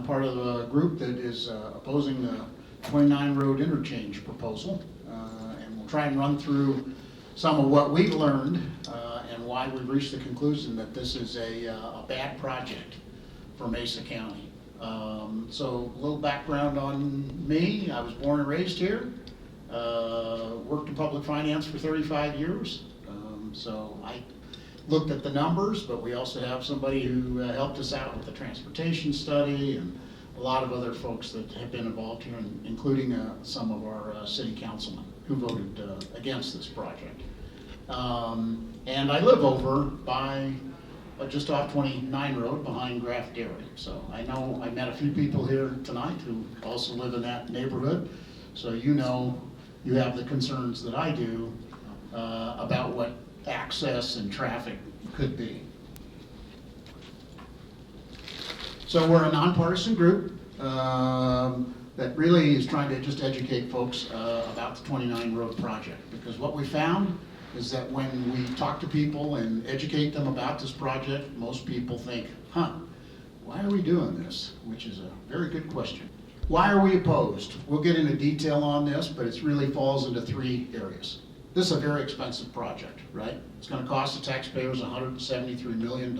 part of the group that is opposing the 29 road interchange proposal. And we'll try and run through some of what we've learned and why we've reached the conclusion that this is a bad project for Mesa County. So a little background on me. I was born and raised here. Worked in public finance for 35 years. So I looked at the numbers, but we also have somebody who helped us out with the transportation study and a lot of other folks that have been involved here, including some of our city councilmen who voted against this project. And I live over by just off 29 Road behind Graff Dairy. So I know I met a few people here tonight who also live in that neighborhood. So you know you have the concerns that I do about what access and traffic could be. So we're a nonpartisan group that really is trying to just educate folks about the 29 Road project, because what we found is that when we talk to people and educate them about this project, most people think, why are we doing this? Which is a very good question. Why are we opposed? We'll get into detail on this, but it really falls into three areas. This is a very expensive project, right? It's going to cost the taxpayers $173 million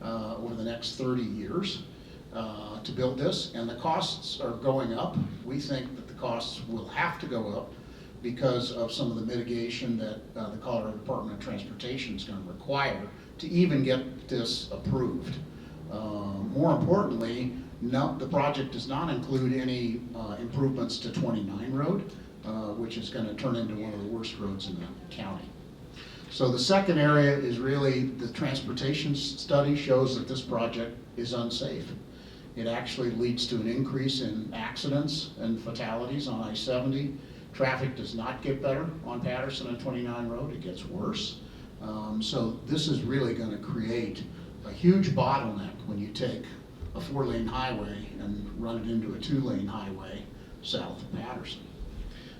over the next 30 years to build this, and the costs are going up. We think that the costs will have to go up because of some of the mitigation that the Colorado Department of Transportation is going to require to even get this approved. More importantly, no, the project does not include any improvements to 29 Road, which is going to turn into one of the worst roads in the county. So the second area is really the transportation study shows that this project is unsafe. It actually leads to an increase in accidents and fatalities on I-70. Traffic does not get better on Patterson and 29 Road, it gets worse. So this is really going to create a huge bottleneck when you take a 4-lane highway and run it into a 2-lane highway south of Patterson.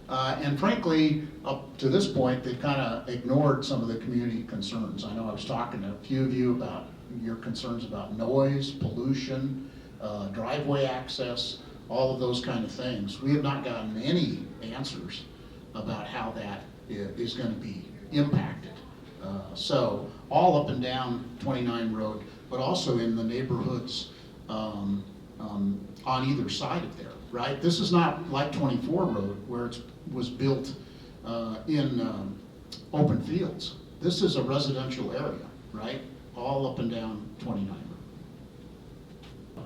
And frankly, up to this point, they've kind of ignored some of the community concerns. I know I was talking to a few of you about your concerns about noise, pollution, driveway access, all of those kind of things. We have not gotten any answers about how that is going to be impacted. So all up and down 29 Road, but also in the neighborhoods on either side of there, right? This is not like 24 Road where it was built in open fields. This is a residential area, right? All up and down 29 Road.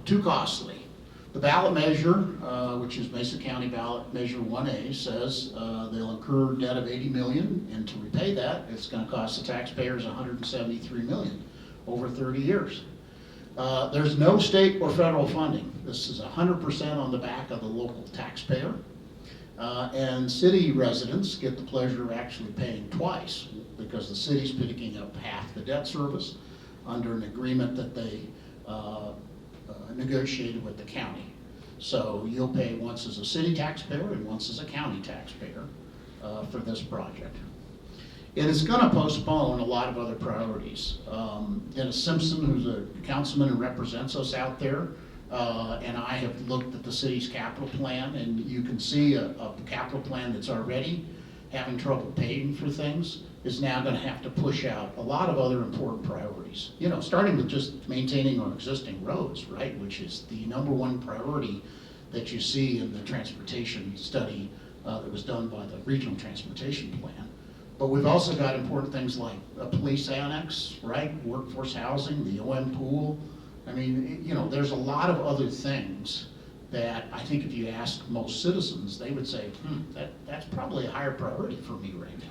Too costly. The ballot measure, which is Mesa County ballot measure 1A, says they'll incur debt of $80 million, and to repay that, it's going to cost the taxpayers $173 million over 30 years. There's no state or federal funding. This is 100% on the back of the local taxpayer. And city residents get the pleasure of actually paying twice, because the city's picking up half the debt service under an agreement that they negotiated with the county. So you'll pay once as a city taxpayer and once as a county taxpayer for this project. It is going to postpone a lot of other priorities. Dennis Simpson, who's a councilman and represents us out there, and I have looked at the city's capital plan, and you can see a capital plan that's already having trouble paying for things is now going to have to push out a lot of other important priorities. You know, starting with just maintaining our existing roads, right, which is the #1 priority that you see in the transportation study that was done by the Regional Transportation Plan. But we've also got important things like a police annex, right, workforce housing, the OM pool. I mean, you know, there's a lot of other things that I think if you ask most citizens, they would say, that's probably a higher priority for me right now.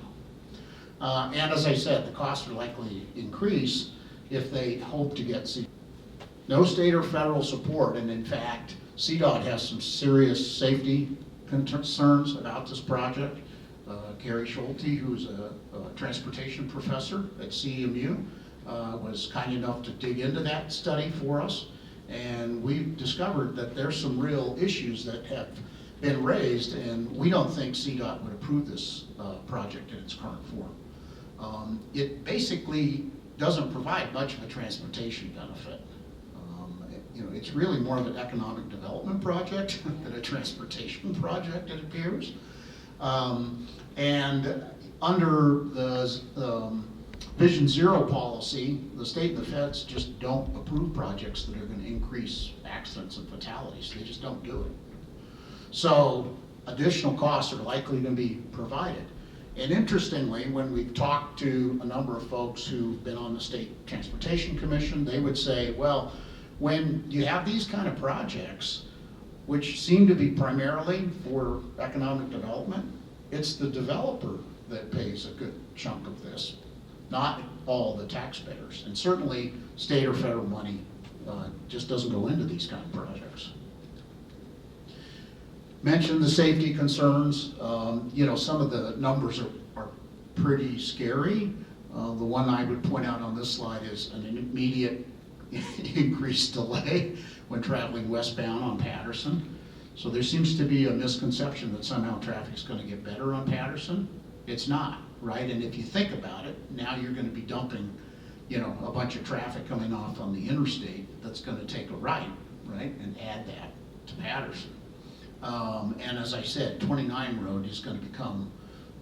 And as I said, the costs are likely to increase if they hope to get CDOT. No state or federal support, and in fact, CDOT has some serious safety concerns about this project. Gary Schulte, who's a transportation professor at CMU, was kind enough to dig into that study for us, and we've discovered that there's some real issues that have been raised, and we don't think CDOT would approve this project in its current form. It basically doesn't provide much of a transportation benefit. You know, it's really more of an economic development project than a transportation project, it appears. And under the Vision Zero policy, the state and the feds just don't approve projects that are going to increase accidents and fatalities. They just don't do it. So additional costs are likely to be provided. And interestingly, when we've talked to a number of folks who've been on the State Transportation Commission, they would say, well, when you have these kind of projects, which seem to be primarily for economic development, it's the developer that pays a good chunk of this, not all the taxpayers. And certainly state or federal money just doesn't go into these kind of projects. Mentioned the safety concerns. Some of the numbers are pretty scary. The one I would point out on this slide is an immediate increased delay when traveling westbound on Patterson. So there seems to be a misconception that somehow traffic's going to get better on Patterson. It's not, right? And if you think about it, now you're going to be dumping, a bunch of traffic coming off on the interstate that's going to take a right, and add that to Patterson. And as I said, 29 Road is going to become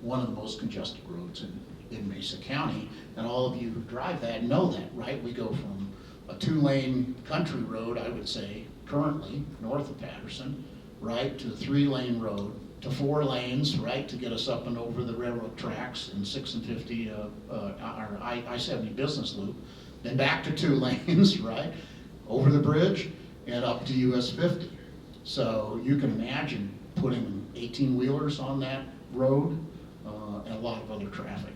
one of the most congested roads in Mesa County. And all of you who drive that know that, right? We go from a 2-lane country road, I would say, currently, north of Patterson, right, to a 3-lane road, to 4 lanes, right, to get us up and over the railroad tracks in 6 and 50, our I-70 business loop, then back to 2 lanes, right, over the bridge and up to US 50. So you can imagine putting 18-wheelers on that road and a lot of other traffic.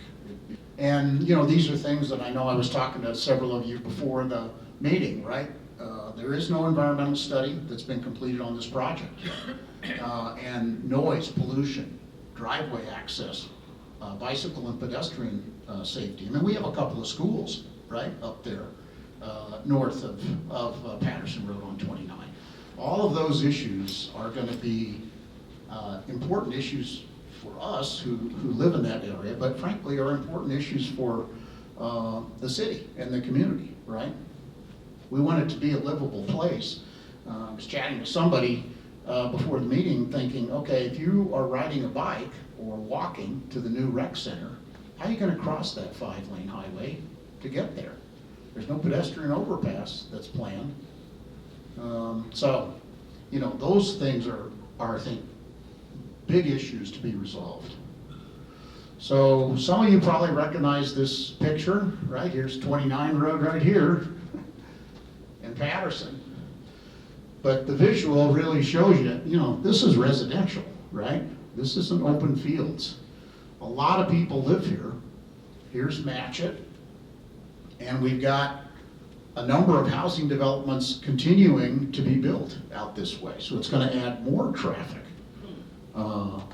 And these are things that I know I was talking to several of you before the meeting, right? There is no environmental study that's been completed on this project. And noise, pollution, driveway access, bicycle and pedestrian safety. I mean, we have a couple of schools, right, up there north of Patterson Road on 29. All of those issues are going to be important issues for us who live in that area, but frankly are important issues for the city and the community, right? We want it to be a livable place. I was chatting with somebody before the meeting thinking, okay, if you are riding a bike or walking to the new rec center, how are you going to cross that 5-lane highway to get there? There's no pedestrian overpass that's planned. Those things are, I think, big issues to be resolved. So some of you probably recognize this picture, right? Here's 29 Road right here in Patterson. But the visual really shows you, this is residential, right? This isn't open fields. A lot of people live here. Here's Matchett. And we've got a number of housing developments continuing to be built out this way. So it's going to add more traffic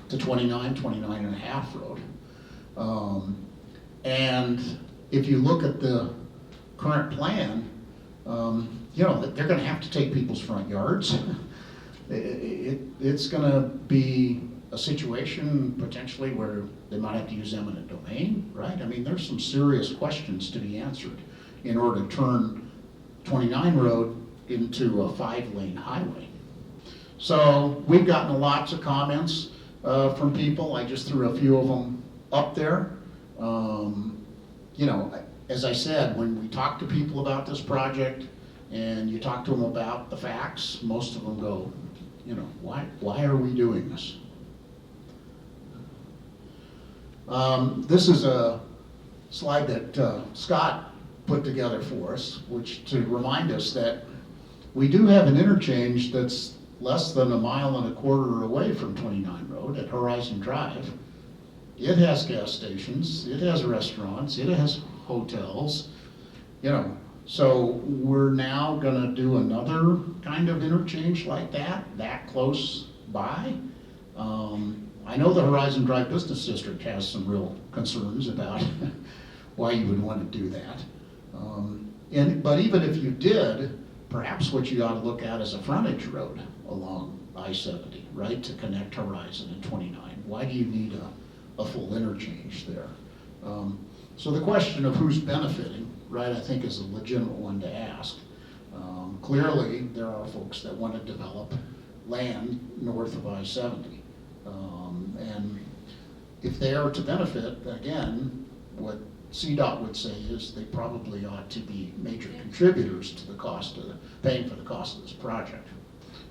to 29 and a half Road. And if you look at the current plan, they're going to have to take people's front yards. It's going to be a situation potentially where they might have to use eminent domain, right? I mean, there's some serious questions to be answered in order to turn 29 Road into a 5-lane highway. So we've gotten lots of comments from people. I just threw a few of them up there. As I said, when we talk to people about this project and you talk to them about the facts, most of them go, why are we doing this? This is a slide that Scott put together for us, which to remind us that we do have an interchange that's less than 1.25 miles away from 29 Road at Horizon Drive. It has gas stations, it has restaurants, it has hotels, so we're now gonna do another kind of interchange like that close by. I know the Horizon Drive Business District has some real concerns about why you would want to do that. But even if you did, perhaps what you ought to look at is a frontage road along I-70, right, to connect Horizon and 29. Why do you need a full interchange there? So the question of who's benefiting, right, I think is a legitimate one to ask. Clearly, there are folks that want to develop land north of I-70. And if they are to benefit, again, what CDOT would say is they probably ought to be major contributors to the cost of paying for the cost of this project.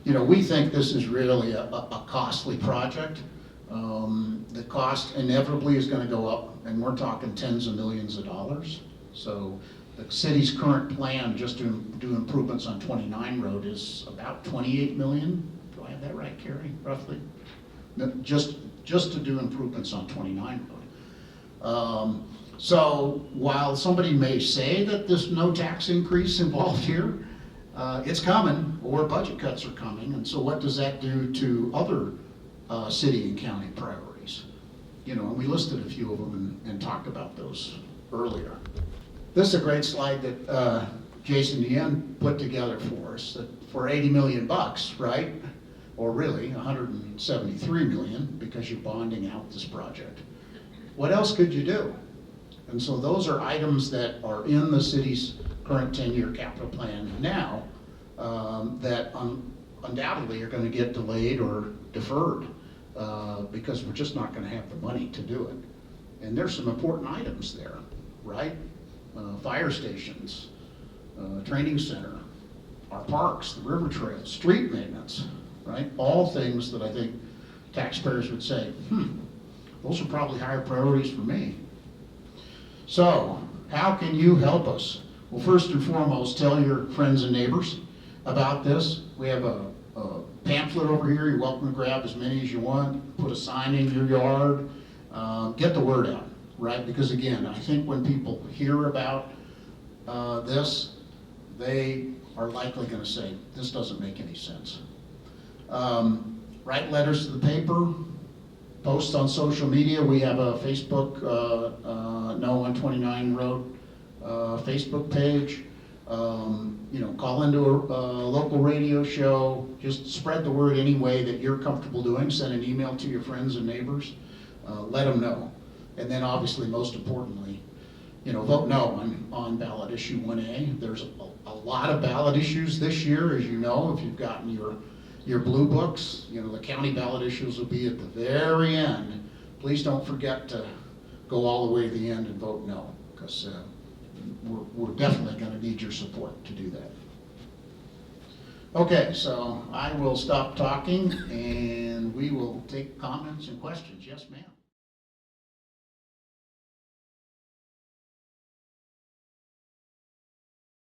You know, we think this is really a costly project. The cost inevitably is going to go up, and we're talking tens of millions of dollars. So the city's current plan just to do improvements on 29 Road is about 28 million. Do I have that right, Carrie, roughly? No, just to do improvements on 29 Road. So while somebody may say that there's no tax increase involved here, it's coming, or budget cuts are coming, and so what does that do to other city and county priorities? You know, and we listed a few of them and talked about those earlier. This is a great slide that Jason Yen put together for us, that for 80 million bucks, right? Or really 173 million, because you're bonding out this project. What else could you do? And so those are items that are in the city's current 10-year capital plan now that undoubtedly are going to get delayed or deferred because we're just not going to have the money to do it. And there's some important items there, right? Fire stations, training center, our parks, the river trails, street maintenance, right? All things that I think taxpayers would say, those are probably higher priorities for me. So, how can you help us? Well, first and foremost, tell your friends and neighbors about this. We have a pamphlet over here. You're welcome to grab as many as you want. Put a sign in your yard. Get the word out, right? Because again, I think when people hear about this, they are likely going to say, this doesn't make any sense. Write letters to the paper. Post on social media. We have a Facebook, No on 29 Road Facebook page. You know, call into a local radio show. Just spread the word any way that you're comfortable doing. Send an email to your friends and neighbors. Let them know. And then obviously, most importantly, you know, vote no on ballot issue 1A. There's a lot of ballot issues this year, as you know, if you've gotten your blue books. You know, the county ballot issues will be at the very end. Please don't forget to go all the way to the end and vote no, because we're definitely going to need your support to do that. Okay, so I will stop talking and we will take comments and questions. Yes, ma'am.